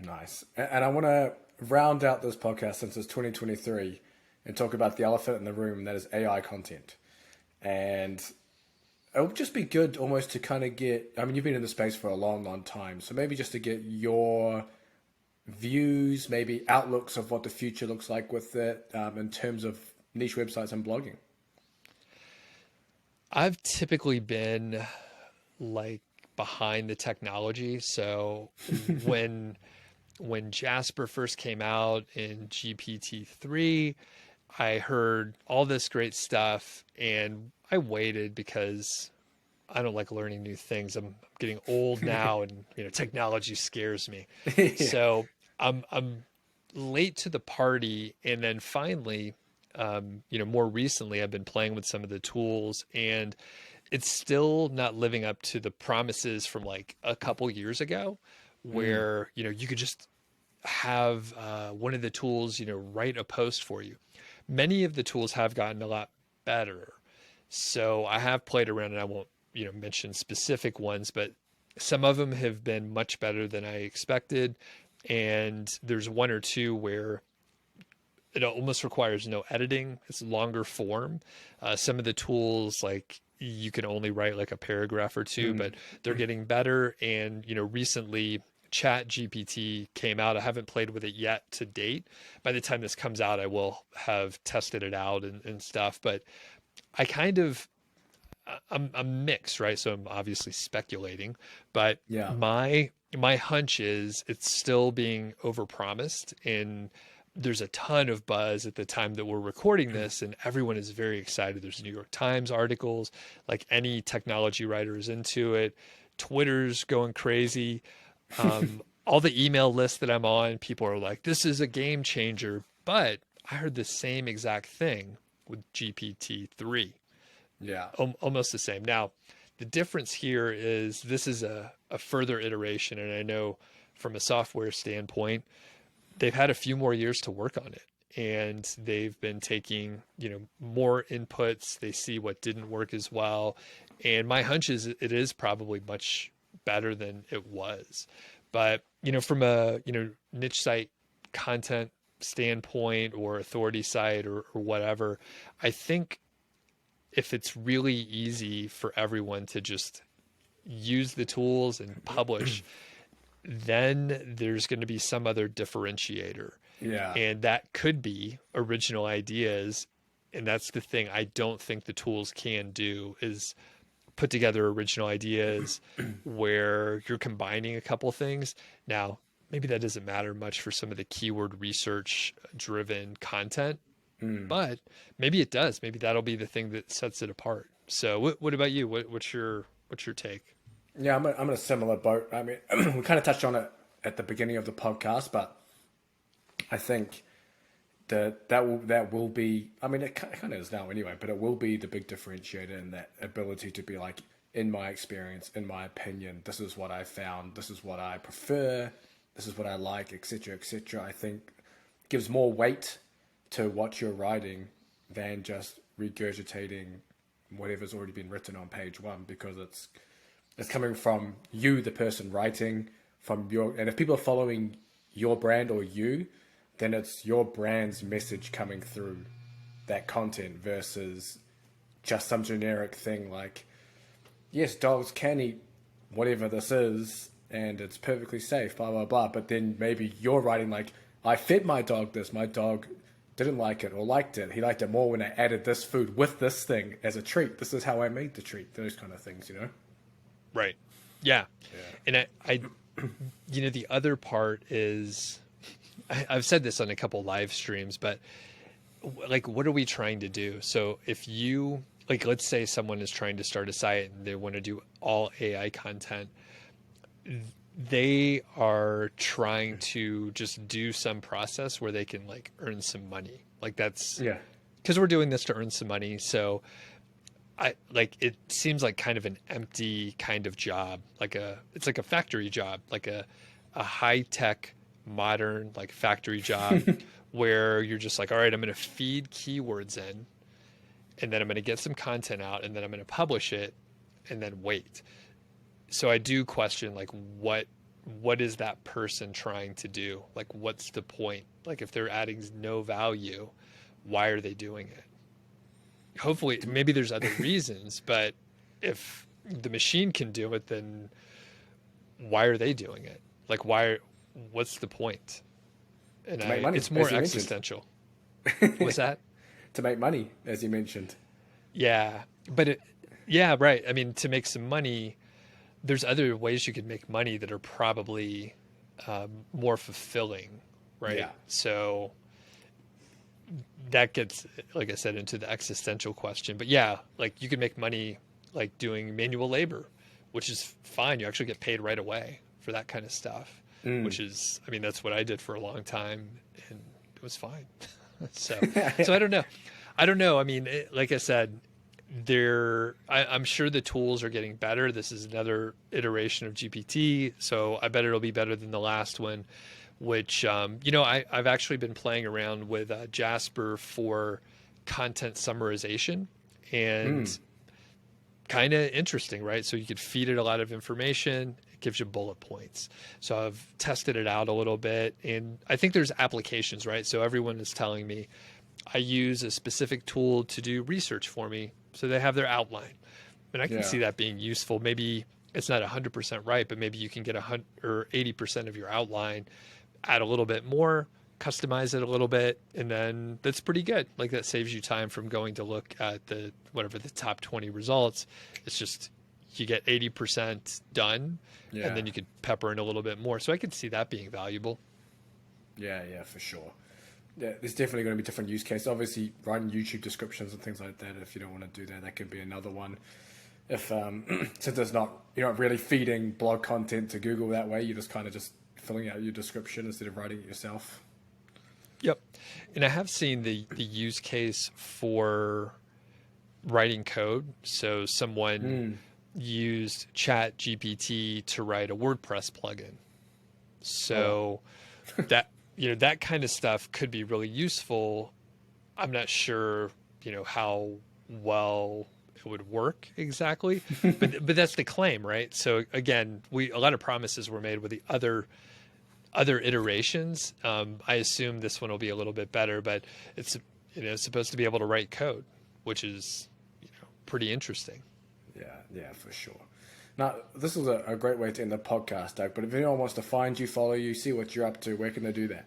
Nice. And I want to round out this podcast since it's 2023 and talk about the elephant in the room, that is AI content. And it would just be good almost to kind of get, I mean, you've been in the space for a long, long time. So maybe just to get your views, maybe outlooks of what the future looks like with it in terms of niche websites and blogging. I've typically been like behind the technology. So when Jasper first came out in GPT-3, I heard all this great stuff and I waited because I don't like learning new things. I'm getting old now and technology scares me. Yeah. So I'm late to the party, and then finally more recently I've been playing with some of the tools and it's still not living up to the promises from like a couple years ago where you could just have one of the tools write a post for you. Many of the tools have gotten a lot better. So I have played around, and I won't, mention specific ones, but some of them have been much better than I expected. And there's one or two where it almost requires no editing. It's longer form. Some of the tools, like you can only write like a paragraph or two, but they're getting better. And, recently Chat GPT came out. I haven't played with it yet to date. By the time this comes out, I will have tested it out and stuff, but I'm mixed, right? So I'm obviously speculating, but yeah, my hunch is it's still being overpromised, and there's a ton of buzz at the time that we're recording this, and everyone is very excited. There's New York Times articles, like any technology writer is into it. Twitter's going crazy. All the email lists that I'm on, people are like, this is a game changer. But I heard the same exact thing with GPT-3. Yeah. Almost the same. Now, the difference here is this is a further iteration. And I know from a software standpoint, they've had a few more years to work on it. And they've been taking, more inputs. They see what didn't work as well. And my hunch is it is probably much better than it was. But, from a, niche site content standpoint or authority site or whatever, I think if it's really easy for everyone to just use the tools and publish, then there's going to be some other differentiator. Yeah. And that could be original ideas. And that's the thing I don't think the tools can do is put together original ideas where you're combining a couple things. Now, maybe that doesn't matter much for some of the keyword research driven content, but maybe it does. Maybe that'll be the thing that sets it apart. So what about you? What's your take? Yeah, I'm in a similar boat. I mean, we kind of touched on it at the beginning of the podcast, but I think that will be, I mean, it kind of is now anyway, but it will be the big differentiator in that ability to be like, in my experience, in my opinion, this is what I found, this is what I prefer, this is what I like, etc., etc. I think gives more weight to what you're writing than just regurgitating whatever's already been written on page one, because it's coming from you, the person writing, from your, and if people are following your brand or you, then it's your brand's message coming through that content versus just some generic thing like, yes, dogs can eat whatever this is and it's perfectly safe, blah, blah, blah. But then maybe you're writing like, I fed my dog this, my dog didn't like it or liked it. He liked it more when I added this food with this thing as a treat. This is how I made the treat. Those kind of things, Right. Yeah. And I the other part is, I've said this on a couple live streams, but like, what are we trying to do? So if you, like, let's say someone is trying to start a site and they want to do all AI content, they are trying to just do some process where they can like earn some money. Like that's, because we're doing this to earn some money. So it seems like kind of an empty kind of job, it's like a factory job, like a high tech, modern like factory job where you're just like, all right, I'm going to feed keywords in, and then I'm going to get some content out, and then I'm going to publish it, and then wait. So I do question like what is that person trying to do? Like, what's the point? Like, if they're adding no value, why are they doing it? Hopefully, maybe there's other reasons, but if the machine can do it, then why are they doing it? Like, what's the point? And to make money, it's more existential. What's that? To make money, as you mentioned. Yeah, but yeah, right. I mean, to make some money, there's other ways you could make money that are probably more fulfilling, right? Yeah. So that gets, like I said, into the existential question. But yeah, like you can make money like doing manual labor, which is fine. You actually get paid right away for that kind of stuff, which is, I mean, that's what I did for a long time, and it was fine. So I don't know. I mean, like I said, I'm sure the tools are getting better. This is another iteration of GPT, so I bet it'll be better than the last one, which, I've actually been playing around with Jasper for content summarization, and kind of interesting, right? So you could feed it a lot of information. It gives you bullet points. So I've tested it out a little bit, and I think there's applications, right? So everyone is telling me I use a specific tool to do research for me. So they have their outline, and I can see that being useful. Maybe it's not 100% right, but maybe you can get 100 or 80% of your outline, add a little bit more, customize it a little bit, and then that's pretty good. Like that saves you time from going to look at the top 20 results. It's just you get 80% done, and then you could pepper in a little bit more. So I could see that being valuable. Yeah, for sure. Yeah, there's definitely going to be different use cases. Obviously, writing YouTube descriptions and things like that, if you don't want to do that, that could be another one. If since it's not, you're not really feeding blog content to Google that way, you're just kind of just filling out your description instead of writing it yourself. Yep. And I have seen the use case for writing code. So someone used Chat GPT to write a WordPress plugin. So that kind of stuff could be really useful. I'm not sure, how well it would work exactly, but that's the claim, right? So again, a lot of promises were made with the other iterations. I assume this one will be a little bit better, but it's supposed to be able to write code, which is pretty interesting. Yeah, for sure. Now, this is a great way to end the podcast, Doug, but if anyone wants to find you, follow you, see what you're up to, where can they do that?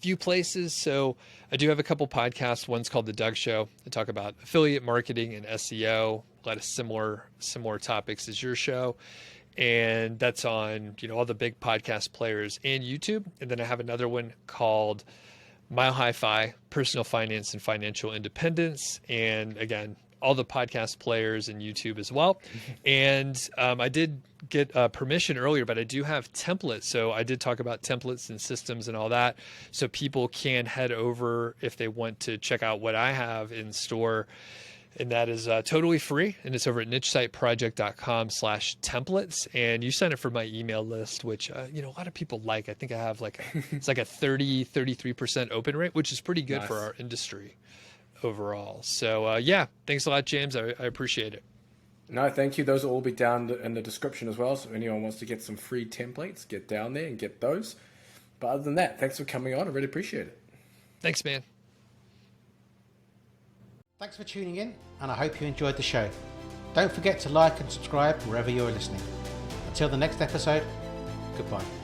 Few places. So I do have a couple podcasts. One's called The Doug Show. I talk about affiliate marketing and SEO, a lot of similar topics as your show. And that's on, all the big podcast players and YouTube. And then I have another one called Mile High Fi, Personal Finance and Financial Independence. And again, all the podcast players and YouTube as well. And I did get permission earlier, but I do have templates. So I did talk about templates and systems and all that. So people can head over if they want to check out what I have in store. And that is totally free. And it's over at nichesiteproject.com/templates. And you sign up for my email list, which, a lot of people like. I think I have it's like a 33% open rate, which is pretty good for our industry overall. So thanks a lot, James. I appreciate it. No, thank you. Those will all be down in the description as well. So if anyone wants to get some free templates, get down there and get those. But other than that, thanks for coming on. I really appreciate it. Thanks, man. Thanks for tuning in, and I hope you enjoyed the show. Don't forget to like and subscribe wherever you're listening. Until the next episode, goodbye.